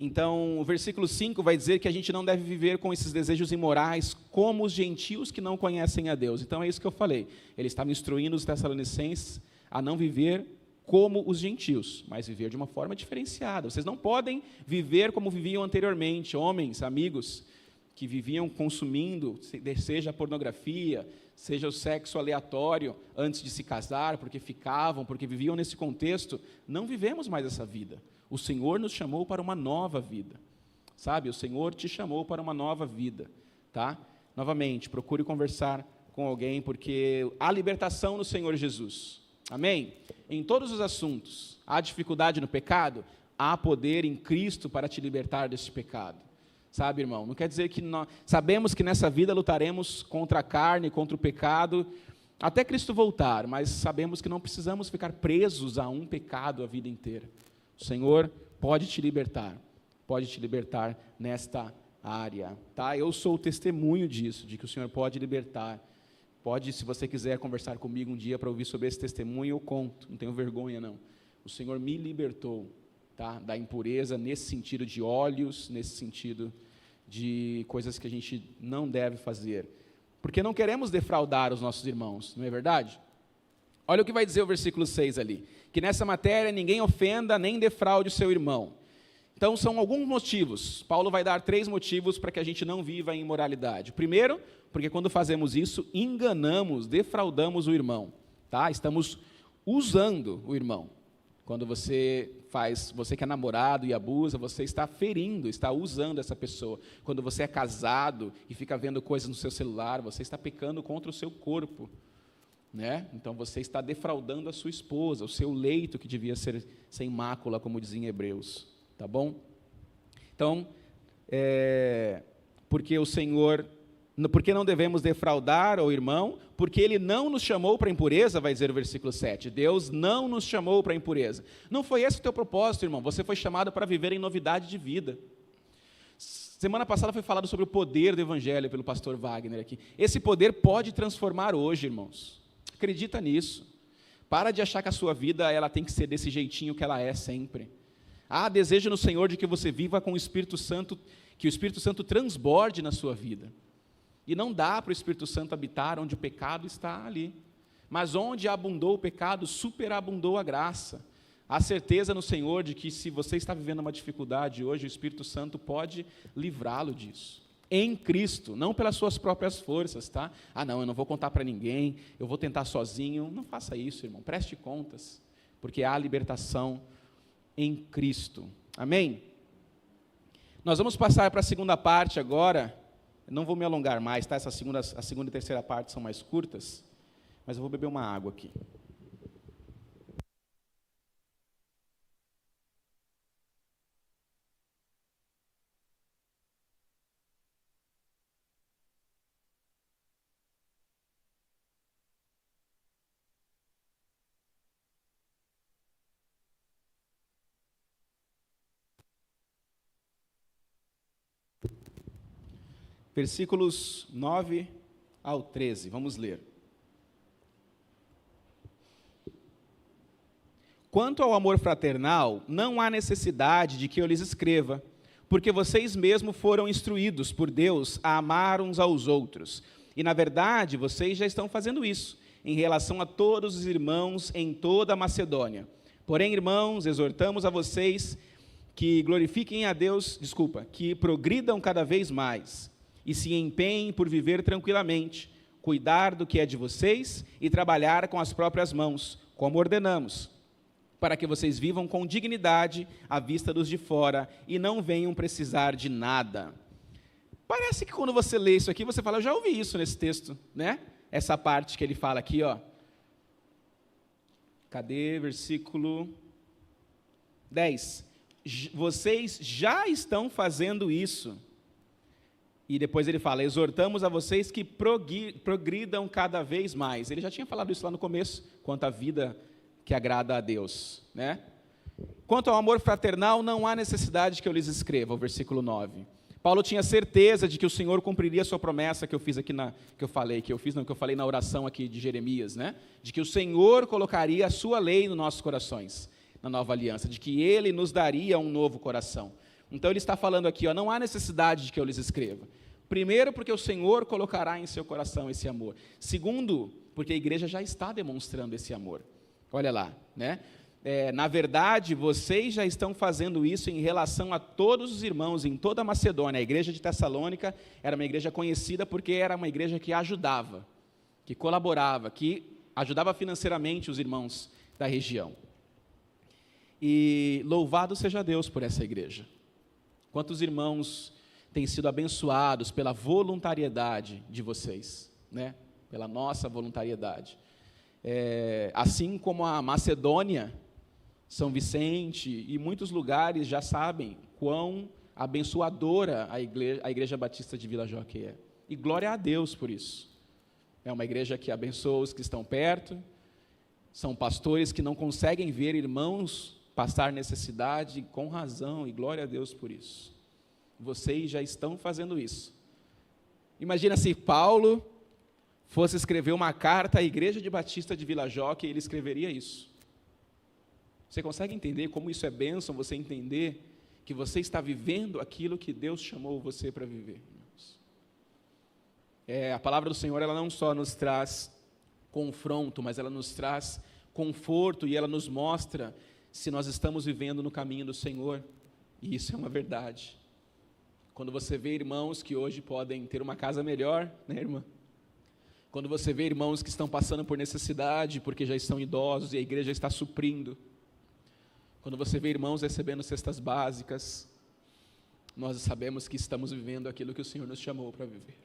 Então, o versículo 5 vai dizer que a gente não deve viver com esses desejos imorais como os gentios que não conhecem a Deus. Então, é isso que eu falei. Ele estava instruindo os tessalonicenses a não viver como os gentios, mas viver de uma forma diferenciada. Vocês não podem viver como viviam anteriormente, homens, amigos, que viviam consumindo, seja a pornografia, seja o sexo aleatório antes de se casar, porque viviam nesse contexto. Não vivemos mais essa vida. O Senhor nos chamou para uma nova vida, sabe? O Senhor te chamou para uma nova vida, tá? Novamente, procure conversar com alguém, porque há libertação no Senhor Jesus, amém? Em todos os assuntos, há dificuldade no pecado, há poder em Cristo para te libertar desse pecado. Sabe, irmão, não quer dizer que nós sabemos que nessa vida lutaremos contra a carne, contra o pecado, até Cristo voltar, mas sabemos que não precisamos ficar presos a um pecado a vida inteira. O Senhor pode te libertar nesta área, tá? Eu sou o testemunho disso, de que o Senhor pode libertar. Pode, se você quiser conversar comigo um dia para ouvir sobre esse testemunho, eu conto, não tenho vergonha não. O Senhor me libertou, tá? Da impureza, nesse sentido de olhos, nesse sentido de coisas que a gente não deve fazer, porque não queremos defraudar os nossos irmãos, não é verdade? Olha o que vai dizer o versículo 6 ali, que nessa matéria ninguém ofenda nem defraude o seu irmão. Então são alguns motivos, Paulo vai dar 3 motivos para que a gente não viva em imoralidade. Primeiro, porque quando fazemos isso, enganamos, defraudamos o irmão, tá? Estamos usando o irmão. Quando você que é namorado e abusa, você está ferindo, está usando essa pessoa. Quando você é casado e fica vendo coisas no seu celular, você está pecando contra o seu corpo, né? Então você está defraudando a sua esposa, o seu leito que devia ser sem mácula, como dizem Hebreus, tá bom? Então, porque o Senhor, porque não devemos defraudar o irmão, porque ele não nos chamou para a impureza, vai dizer o versículo 7. Deus não nos chamou para a impureza. Não foi esse o teu propósito, irmão. Você foi chamado para viver em novidade de vida. Semana passada foi falado sobre o poder do Evangelho pelo pastor Wagner aqui. Esse poder pode transformar hoje, irmãos. Acredita nisso. Para de achar que a sua vida ela tem que ser desse jeitinho que ela é sempre. Desejo no Senhor de que você viva com o Espírito Santo, que o Espírito Santo transborde na sua vida. E não dá para o Espírito Santo habitar onde o pecado está ali. Mas onde abundou o pecado, superabundou a graça. Há certeza no Senhor de que se você está vivendo uma dificuldade hoje, o Espírito Santo pode livrá-lo disso. Em Cristo, não pelas suas próprias forças, tá? Não, eu não vou contar para ninguém, eu vou tentar sozinho. Não faça isso, irmão, preste contas. Porque há libertação em Cristo. Amém? Nós vamos passar para a segunda parte agora. Não vou me alongar mais, tá? A segunda e terceira parte são mais curtas, mas eu vou beber uma água aqui. Versículos 9 ao 13, vamos ler. Quanto ao amor fraternal, não há necessidade de que eu lhes escreva, porque vocês mesmos foram instruídos por Deus a amar uns aos outros. E, na verdade, vocês já estão fazendo isso, em relação a todos os irmãos em toda a Macedônia. Porém, irmãos, exortamos a vocês que glorifiquem a Deus, que progridam cada vez mais, e se empenhem por viver tranquilamente, cuidar do que é de vocês e trabalhar com as próprias mãos, como ordenamos, para que vocês vivam com dignidade à vista dos de fora e não venham precisar de nada. Parece que quando você lê isso aqui, você fala, eu já ouvi isso nesse texto, né? Essa parte que ele fala aqui, ó. Cadê? Versículo 10. Vocês já estão fazendo isso. E depois ele fala, exortamos a vocês que progridam cada vez mais. Ele já tinha falado isso lá no começo, quanto à vida que agrada a Deus, né? Quanto ao amor fraternal, não há necessidade que eu lhes escreva, o versículo 9. Paulo tinha certeza de que o Senhor cumpriria a sua promessa que eu fiz aqui que eu falei na oração aqui de Jeremias, né? De que o Senhor colocaria a sua lei nos nossos corações, na nova aliança, de que ele nos daria um novo coração. Então ele está falando aqui, não há necessidade de que eu lhes escreva. Primeiro, porque o Senhor colocará em seu coração esse amor. Segundo, porque a igreja já está demonstrando esse amor. Olha lá, né? Na verdade, vocês já estão fazendo isso em relação a todos os irmãos em toda a Macedônia. A igreja de Tessalônica era uma igreja conhecida porque era uma igreja que ajudava, que colaborava, que ajudava financeiramente os irmãos da região. E louvado seja Deus por essa igreja. Quantos irmãos têm sido abençoados pela voluntariedade de vocês, né? Pela nossa voluntariedade. Assim como a Macedônia, São Vicente e muitos lugares já sabem quão abençoadora a Igreja Batista de Vila Joaquim é. E glória a Deus por isso. É uma igreja que abençoa os que estão perto, são pastores que não conseguem ver irmãos passar necessidade com razão, e glória a Deus por isso. Vocês já estão fazendo isso. Imagina se Paulo fosse escrever uma carta à Igreja de Batista de Vila Joaquim, ele escreveria isso. Você consegue entender como isso é bênção, você entender que você está vivendo aquilo que Deus chamou você para viver? A palavra do Senhor, ela não só nos traz confronto, mas ela nos traz conforto e ela nos mostra se nós estamos vivendo no caminho do Senhor. E isso é uma verdade. Quando você vê irmãos que hoje podem ter uma casa melhor, né, irmã? Quando você vê irmãos que estão passando por necessidade, porque já estão idosos e a igreja está suprindo. Quando você vê irmãos recebendo cestas básicas, nós sabemos que estamos vivendo aquilo que o Senhor nos chamou para viver.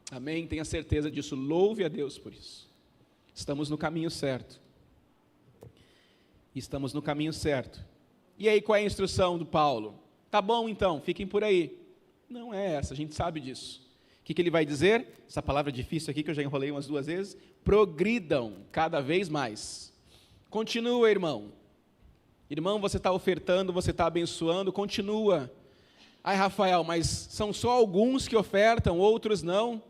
Amém? Tenha certeza disso, louve a Deus por isso. Estamos no caminho certo. Estamos no caminho certo. E aí, qual é a instrução do Paulo? Tá bom então, fiquem por aí. Não é essa, a gente sabe disso. O que ele vai dizer? Essa palavra difícil aqui, que eu já enrolei umas 2 vezes. Progridam cada vez mais. Continua, irmão. Irmão, você está ofertando, você está abençoando, continua. Ai, Rafael, mas são só alguns que ofertam, outros não.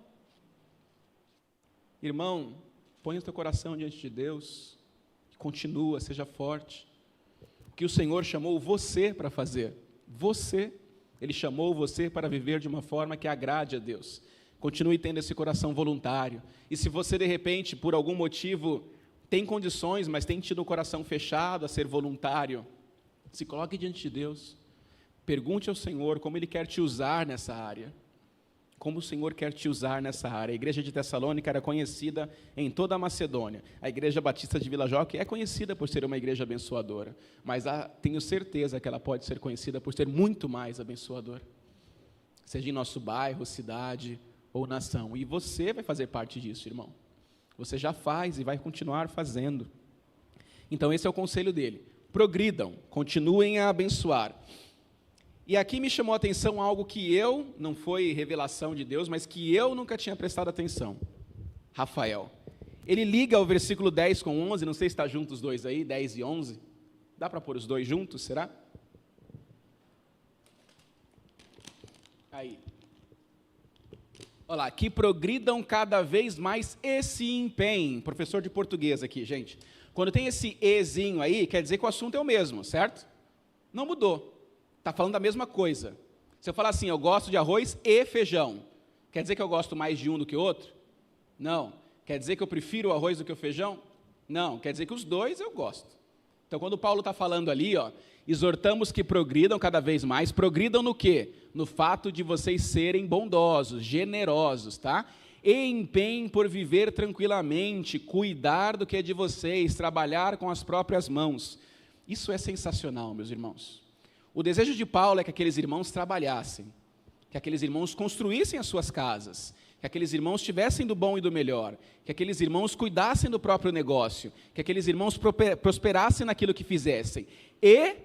Irmão, põe o teu coração diante de Deus, continua, seja forte. O que o Senhor chamou você para fazer, Ele chamou você para viver de uma forma que agrade a Deus. Continue tendo esse coração voluntário. E se você, de repente, por algum motivo, tem condições, mas tem tido o coração fechado a ser voluntário, se coloque diante de Deus. Pergunte ao Senhor como Ele quer te usar nessa área. Como o Senhor quer te usar nessa área. A igreja de Tessalônica era conhecida em toda a Macedônia. A igreja batista de Vila Joque é conhecida por ser uma igreja abençoadora, mas tenho certeza que ela pode ser conhecida por ser muito mais abençoadora, seja em nosso bairro, cidade ou nação. E você vai fazer parte disso, irmão. Você já faz e vai continuar fazendo. Então esse é o conselho dele. Progridam, continuem a abençoar. E aqui me chamou a atenção algo que não foi revelação de Deus, mas que eu nunca tinha prestado atenção. Rafael. Ele liga o versículo 10 com 11, não sei se está junto os dois aí, 10 e 11. Dá para pôr os dois juntos, será? Aí. Olha lá, que progridam cada vez mais e se empenhem. Professor de português aqui, gente. Quando tem esse ezinho aí, quer dizer que o assunto é o mesmo, certo? Não mudou. Está falando da mesma coisa. Se eu falar assim, eu gosto de arroz e feijão, quer dizer que eu gosto mais de um do que o outro? Não. Quer dizer que eu prefiro o arroz do que o feijão? Não. Quer dizer que os dois eu gosto. Então, quando o Paulo está falando ali, exortamos que progridam cada vez mais. Progridam no quê? No fato de vocês serem bondosos, generosos, tá? E empenhem por viver tranquilamente, cuidar do que é de vocês, trabalhar com as próprias mãos. Isso é sensacional, meus irmãos. O desejo de Paulo é que aqueles irmãos trabalhassem, que aqueles irmãos construíssem as suas casas, que aqueles irmãos tivessem do bom e do melhor, que aqueles irmãos cuidassem do próprio negócio, que aqueles irmãos prosperassem naquilo que fizessem e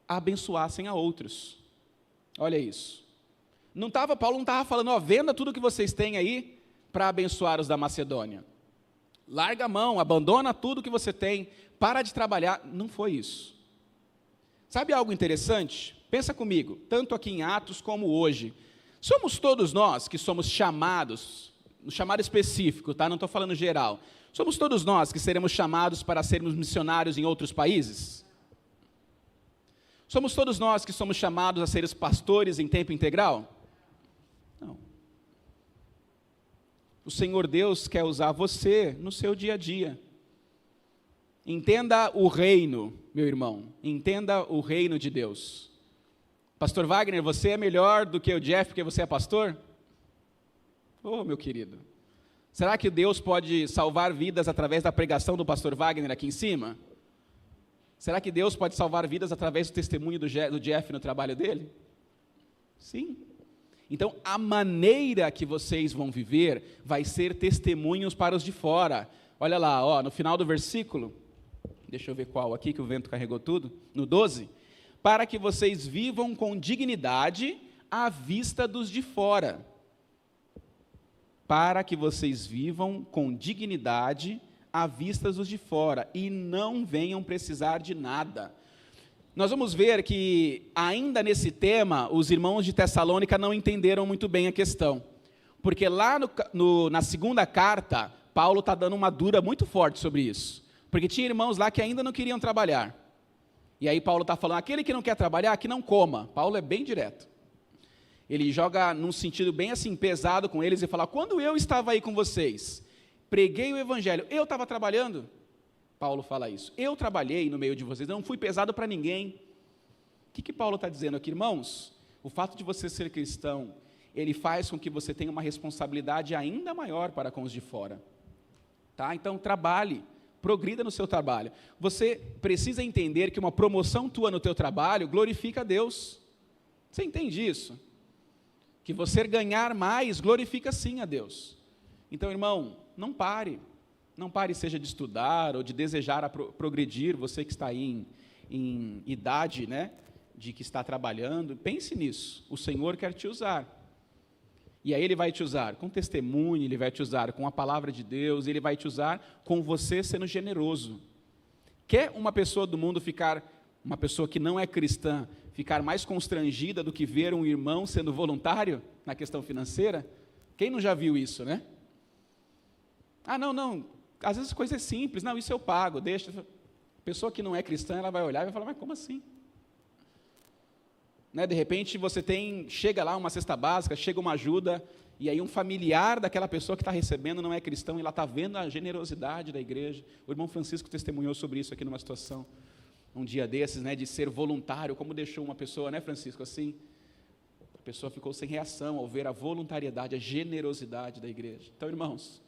abençoassem a outros. Olha isso. Paulo não estava falando, venda tudo que vocês têm aí para abençoar os da Macedônia. Larga a mão, abandona tudo que você tem, para de trabalhar. Não foi isso. Sabe algo interessante? Pensa comigo, tanto aqui em Atos como hoje. Somos todos nós que somos chamados, no chamado específico, tá? Não estou falando geral. Somos todos nós que seremos chamados para sermos missionários em outros países? Somos todos nós que somos chamados a ser pastores em tempo integral? Não. O Senhor Deus quer usar você no seu dia a dia. Entenda o reino, meu irmão, entenda o reino de Deus. Pastor Wagner, você é melhor do que o Jeff porque você é pastor? Meu querido, será que Deus pode salvar vidas através da pregação do pastor Wagner aqui em cima? Será que Deus pode salvar vidas através do testemunho do Jeff no trabalho dele? Sim. Então, a maneira que vocês vão viver vai ser testemunhos para os de fora. Olha lá, no final do versículo, deixa eu ver qual aqui, que o vento carregou tudo, no 12, para que vocês vivam com dignidade à vista dos de fora. Para que vocês vivam com dignidade à vista dos de fora e não venham precisar de nada. Nós vamos ver que, ainda nesse tema, os irmãos de Tessalônica não entenderam muito bem a questão. Porque lá na segunda carta, Paulo está dando uma dura muito forte sobre isso. Porque tinha irmãos lá que ainda não queriam trabalhar. E aí Paulo está falando, aquele que não quer trabalhar, que não coma. Paulo é bem direto. Ele joga num sentido bem assim, pesado com eles e fala, quando eu estava aí com vocês, preguei o evangelho, eu estava trabalhando? Paulo fala isso. Eu trabalhei no meio de vocês, não fui pesado para ninguém. O que Paulo está dizendo aqui, irmãos? O fato de você ser cristão, ele faz com que você tenha uma responsabilidade ainda maior para com os de fora. Tá? Então, trabalhe, progrida no seu trabalho. Você precisa entender que uma promoção tua no teu trabalho glorifica a Deus. Você entende isso? Que você ganhar mais glorifica sim a Deus. Então, irmão, não pare, seja de estudar ou de desejar progredir, você que está aí em idade, né, de que está trabalhando, pense nisso, o Senhor quer te usar. E aí Ele vai te usar com testemunho, Ele vai te usar com a palavra de Deus, Ele vai te usar com você sendo generoso. Quer uma pessoa do mundo uma pessoa que não é cristã, ficar mais constrangida do que ver um irmão sendo voluntário na questão financeira? Quem não já viu isso, né? Ah, não, às vezes coisa é simples, não, isso eu pago, deixa. A pessoa que não é cristã, ela vai olhar e vai falar, mas como assim? Né, de repente chega lá uma cesta básica, chega uma ajuda, e aí um familiar daquela pessoa que está recebendo não é cristão, e ela está vendo a generosidade da igreja. O irmão Francisco testemunhou sobre isso aqui numa situação, um dia desses, né, de ser voluntário, como deixou uma pessoa, né, Francisco, assim, a pessoa ficou sem reação ao ver a voluntariedade, a generosidade da igreja. Então, irmãos,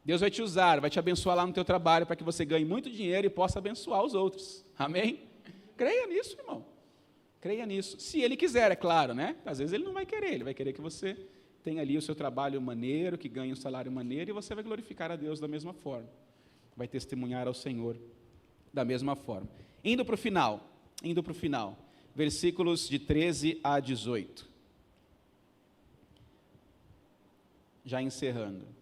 Deus vai te usar, vai te abençoar lá no teu trabalho, para que você ganhe muito dinheiro e possa abençoar os outros, amém? Creia nisso, irmão. Creia nisso, se Ele quiser, é claro, né? Às vezes Ele não vai querer, Ele vai querer que você tenha ali o seu trabalho maneiro, que ganhe um salário maneiro, e você vai glorificar a Deus da mesma forma, vai testemunhar ao Senhor da mesma forma. Indo para o final, versículos de 13 a 18, já encerrando.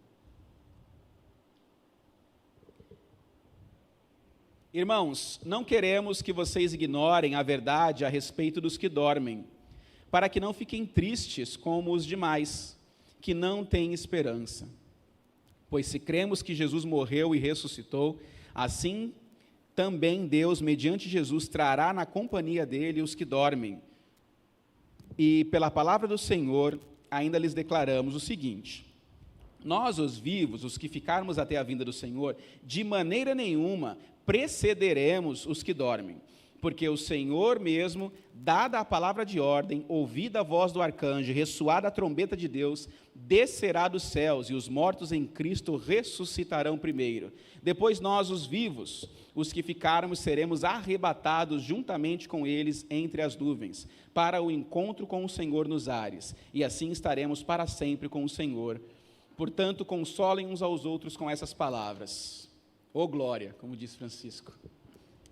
Irmãos, não queremos que vocês ignorem a verdade a respeito dos que dormem, para que não fiquem tristes como os demais, que não têm esperança. Pois se cremos que Jesus morreu e ressuscitou, assim também Deus, mediante Jesus, trará na companhia dele os que dormem. E pela palavra do Senhor, ainda lhes declaramos o seguinte: nós, os vivos, os que ficarmos até a vinda do Senhor, de maneira nenhuma precederemos os que dormem, porque o Senhor mesmo, dada a palavra de ordem, ouvida a voz do arcanjo, ressoada a trombeta de Deus, descerá dos céus, e os mortos em Cristo ressuscitarão primeiro. Depois nós, os vivos, os que ficarmos, seremos arrebatados juntamente com eles entre as nuvens, para o encontro com o Senhor nos ares, e assim estaremos para sempre com o Senhor. Portanto, consolem uns aos outros com essas palavras. Ô glória, como disse Francisco.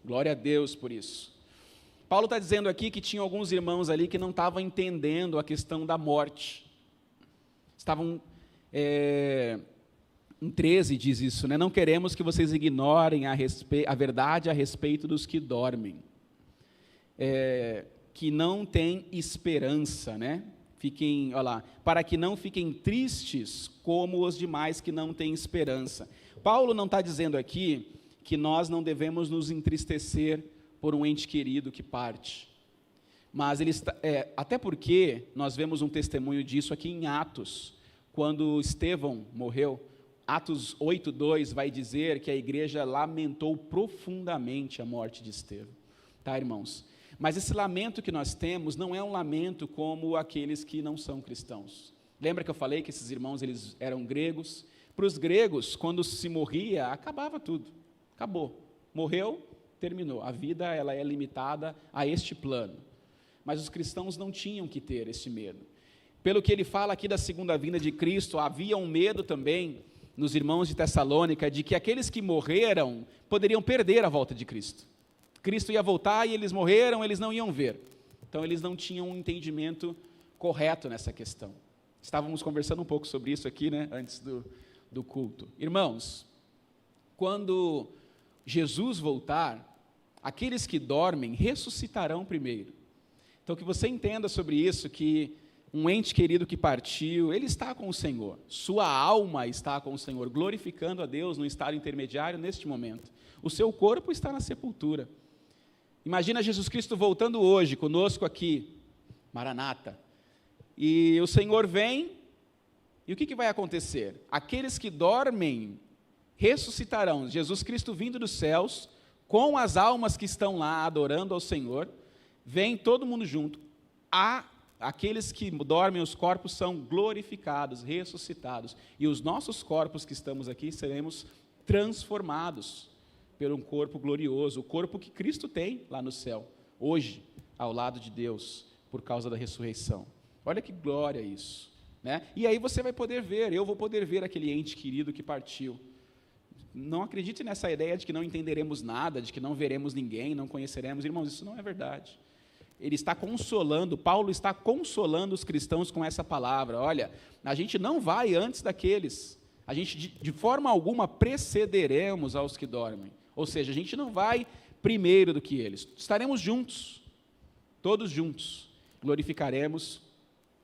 Glória a Deus por isso. Paulo está dizendo aqui que tinha alguns irmãos ali que não estavam entendendo a questão da morte. Estavam, em 13 diz isso, né? Não queremos que vocês ignorem a verdade a respeito dos que dormem. Que não têm esperança, né? Para que não fiquem tristes como os demais que não têm esperança. Paulo não está dizendo aqui que nós não devemos nos entristecer por um ente querido que parte, mas até porque nós vemos um testemunho disso aqui em Atos, quando Estevão morreu. Atos 8:2 vai dizer que a igreja lamentou profundamente a morte de Estevão, tá, irmãos? Mas esse lamento que nós temos não é um lamento como aqueles que não são cristãos. Lembra que eu falei que esses irmãos eles eram gregos? Para os gregos, quando se morria, acabava tudo. Acabou. Morreu, terminou. A vida ela é limitada a este plano. Mas os cristãos não tinham que ter esse medo. Pelo que ele fala aqui da segunda vinda de Cristo, havia um medo também nos irmãos de Tessalônica de que aqueles que morreram poderiam perder a volta de Cristo. Cristo ia voltar e eles morreram, eles não iam ver. Então, eles não tinham um entendimento correto nessa questão. Estávamos conversando um pouco sobre isso aqui, né, antes do culto. Irmãos, quando Jesus voltar, aqueles que dormem ressuscitarão primeiro. Então, que você entenda sobre isso, que um ente querido que partiu, ele está com o Senhor. Sua alma está com o Senhor, glorificando a Deus no estado intermediário neste momento. O seu corpo está na sepultura. Imagina Jesus Cristo voltando hoje conosco aqui, Maranata, e o Senhor vem, e o que vai acontecer? Aqueles que dormem ressuscitarão, Jesus Cristo vindo dos céus, com as almas que estão lá adorando ao Senhor, vem todo mundo junto. Aqueles que dormem, os corpos são glorificados, ressuscitados, e os nossos corpos que estamos aqui seremos transformados por um corpo glorioso, o corpo que Cristo tem lá no céu, hoje, ao lado de Deus, por causa da ressurreição. Olha que glória isso, né? E aí você vai poder ver, eu vou poder ver aquele ente querido que partiu. Não acredite nessa ideia de que não entenderemos nada, de que não veremos ninguém, não conheceremos. Irmãos, isso não é verdade. Ele está consolando, Paulo está consolando os cristãos com essa palavra. Olha, a gente não vai antes daqueles, a gente de forma alguma precederemos aos que dormem. Ou seja, a gente não vai primeiro do que eles. Estaremos juntos, todos juntos, glorificaremos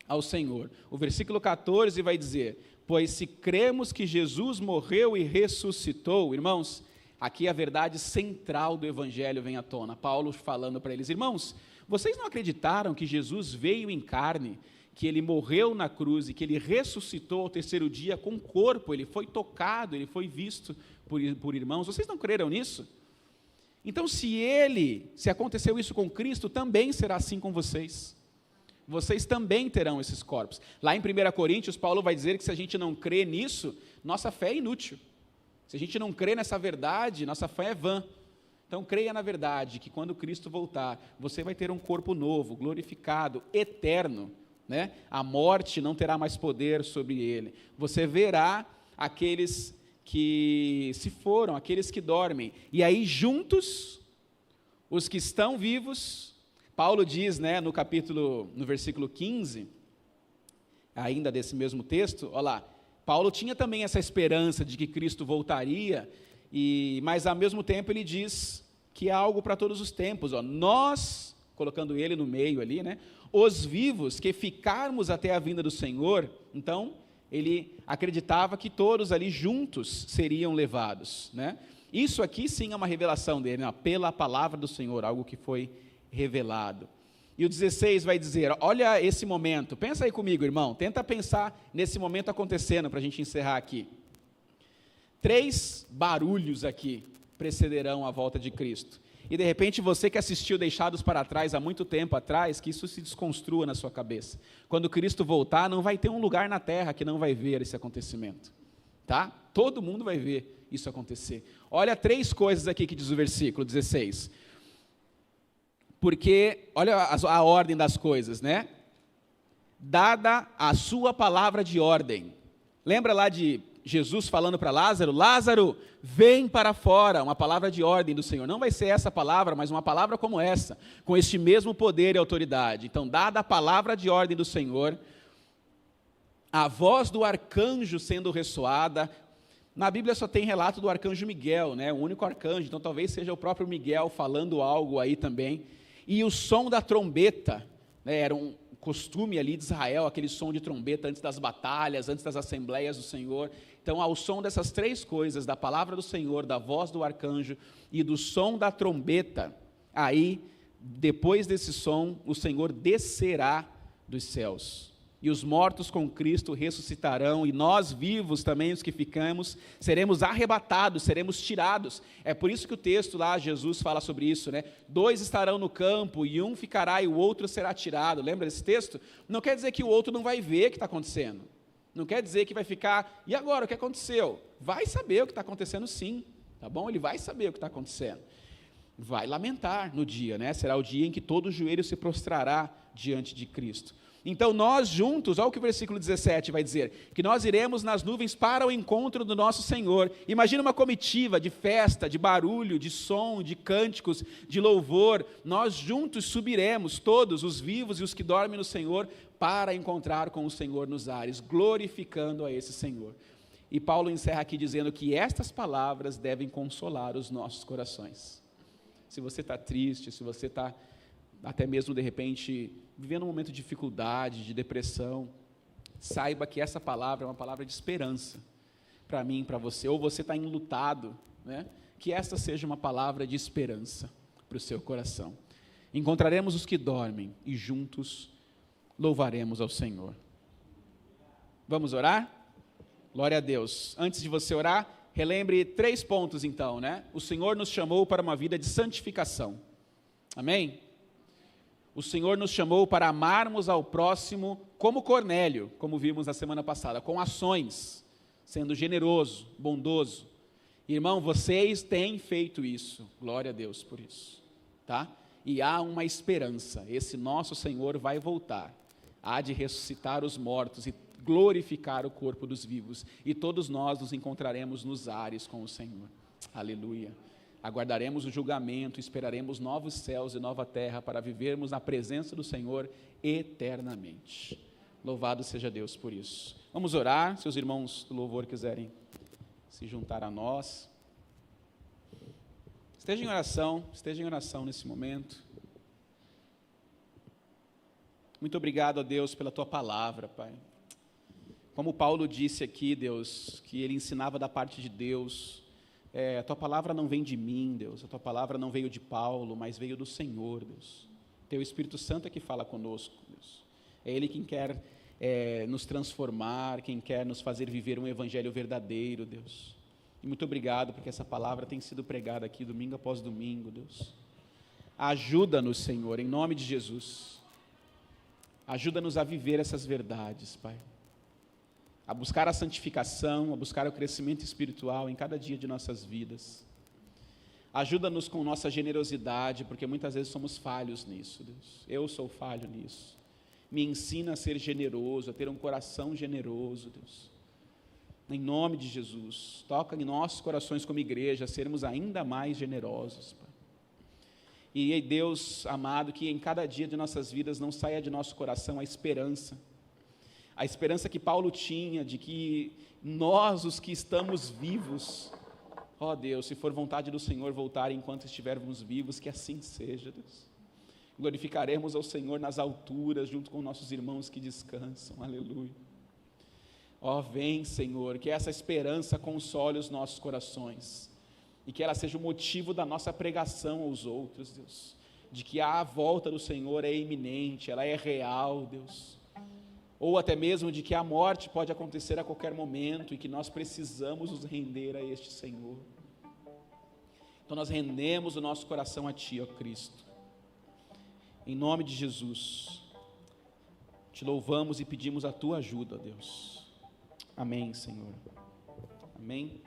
ao Senhor. O versículo 14 vai dizer: pois se cremos que Jesus morreu e ressuscitou, irmãos, aqui a verdade central do Evangelho vem à tona. Paulo falando para eles: irmãos, vocês não acreditaram que Jesus veio em carne, que ele morreu na cruz e que ele ressuscitou ao terceiro dia com corpo, ele foi tocado, ele foi visto por irmãos? Vocês não creram nisso? Então, se aconteceu isso com Cristo, também será assim com vocês. Vocês também terão esses corpos. Lá em 1 Coríntios, Paulo vai dizer que se a gente não crê nisso, nossa fé é inútil. Se a gente não crê nessa verdade, nossa fé é vã. Então, creia na verdade, que quando Cristo voltar, você vai ter um corpo novo, glorificado, eterno, né? A morte não terá mais poder sobre ele. Você verá aqueles que se foram, aqueles que dormem. E aí, juntos, os que estão vivos, Paulo diz, né, no versículo 15, ainda desse mesmo texto, olha lá, Paulo tinha também essa esperança de que Cristo voltaria, mas ao mesmo tempo ele diz que é algo para todos os tempos, nós, colocando ele no meio ali, né, os vivos que ficarmos até a vinda do Senhor. Então, ele acreditava que todos ali juntos seriam levados, né? Isso aqui sim é uma revelação dele, né, pela palavra do Senhor, algo que foi revelado. E o 16 vai dizer, olha esse momento, pensa aí comigo, irmão, tenta pensar nesse momento acontecendo, para a gente encerrar aqui. 3 barulhos aqui precederão a volta de Cristo. E de repente você que assistiu Deixados para Trás há muito tempo atrás, que isso se desconstrua na sua cabeça. Quando Cristo voltar, não vai ter um lugar na terra que não vai ver esse acontecimento. Tá? Todo mundo vai ver isso acontecer. Olha 3 coisas aqui que diz o versículo 16. Porque, olha a ordem das coisas, né? Dada a sua palavra de ordem. Lembra lá de Jesus falando para Lázaro: Lázaro, vem para fora, uma palavra de ordem do Senhor. Não vai ser essa palavra, mas uma palavra como essa, com este mesmo poder e autoridade. Então, dada a palavra de ordem do Senhor, a voz do arcanjo sendo ressoada. Na Bíblia só tem relato do arcanjo Miguel, né? O único arcanjo, então talvez seja o próprio Miguel falando algo aí também. E o som da trombeta, né? Era um costume ali de Israel, aquele som de trombeta antes das batalhas, antes das assembleias do Senhor. Então, ao som dessas 3 coisas, da palavra do Senhor, da voz do arcanjo e do som da trombeta, aí, depois desse som, o Senhor descerá dos céus. E os mortos com Cristo ressuscitarão, e nós vivos também, os que ficamos, seremos arrebatados, seremos tirados. É por isso que o texto lá, Jesus fala sobre isso, né? 2 estarão no campo, e um ficará e o outro será tirado. Lembra desse texto? Não quer dizer que o outro não vai ver o que está acontecendo. Não quer dizer que vai ficar, e agora, o que aconteceu? Vai saber o que está acontecendo sim, tá bom? Ele vai saber o que está acontecendo. Vai lamentar no dia, né? Será o dia em que todo joelho se prostrará diante de Cristo. Então nós juntos, olha o que o versículo 17 vai dizer, que nós iremos nas nuvens para o encontro do nosso Senhor. Imagina uma comitiva de festa, de barulho, de som, de cânticos, de louvor. Nós juntos subiremos, todos, os vivos e os que dormem no Senhor, para encontrar com o Senhor nos ares, glorificando a esse Senhor. E Paulo encerra aqui dizendo que estas palavras devem consolar os nossos corações. Se você está triste, se você está até mesmo de repente vivendo um momento de dificuldade, de depressão, saiba que essa palavra é uma palavra de esperança para mim, para você. Ou você está enlutado, né? Que esta seja uma palavra de esperança para o seu coração. Encontraremos os que dormem e juntos louvaremos ao Senhor. Vamos orar? Glória a Deus. Antes de você orar, relembre 3 pontos então, né? O Senhor nos chamou para uma vida de santificação. Amém? O Senhor nos chamou para amarmos ao próximo como Cornélio, como vimos na semana passada, com ações, sendo generoso, bondoso. Irmão, vocês têm feito isso, glória a Deus por isso, tá? E há uma esperança, esse nosso Senhor vai voltar, há de ressuscitar os mortos e glorificar o corpo dos vivos, e todos nós nos encontraremos nos ares com o Senhor, aleluia. Aguardaremos o julgamento, esperaremos novos céus e nova terra para vivermos na presença do Senhor eternamente. Louvado seja Deus por isso. Vamos orar, se os irmãos do louvor quiserem se juntar a nós. Esteja em oração nesse momento. Muito obrigado a Deus pela Tua palavra, Pai. Como Paulo disse aqui, Deus, que ele ensinava da parte de Deus, a Tua palavra não vem de mim, Deus, a Tua palavra não veio de Paulo, mas veio do Senhor, Deus. Teu Espírito Santo é que fala conosco, Deus. É Ele quem quer nos transformar, quem quer nos fazer viver um evangelho verdadeiro, Deus. E muito obrigado porque essa palavra tem sido pregada aqui domingo após domingo, Deus. Ajuda-nos, Senhor, em nome de Jesus. Ajuda-nos a viver essas verdades, Pai. A buscar a santificação, a buscar o crescimento espiritual em cada dia de nossas vidas. Ajuda-nos com nossa generosidade, porque muitas vezes somos falhos nisso, Deus. Eu sou falho nisso. Me ensina a ser generoso, a ter um coração generoso, Deus. Em nome de Jesus, toca em nossos corações como igreja, a sermos ainda mais generosos, Pai. E Deus amado, que em cada dia de nossas vidas não saia de nosso coração a esperança que Paulo tinha, de que nós, os que estamos vivos, ó Deus, se for vontade do Senhor voltar enquanto estivermos vivos, que assim seja, Deus. Glorificaremos ao Senhor nas alturas, junto com nossos irmãos que descansam, aleluia. Ó, vem, Senhor, que essa esperança console os nossos corações, e que ela seja o motivo da nossa pregação aos outros, Deus, de que a volta do Senhor é iminente, ela é real, Deus, ou até mesmo de que a morte pode acontecer a qualquer momento, e que nós precisamos nos render a este Senhor. Então nós rendemos o nosso coração a Ti, ó Cristo, em nome de Jesus, te louvamos e pedimos a Tua ajuda, ó Deus. Amém, Senhor. Amém.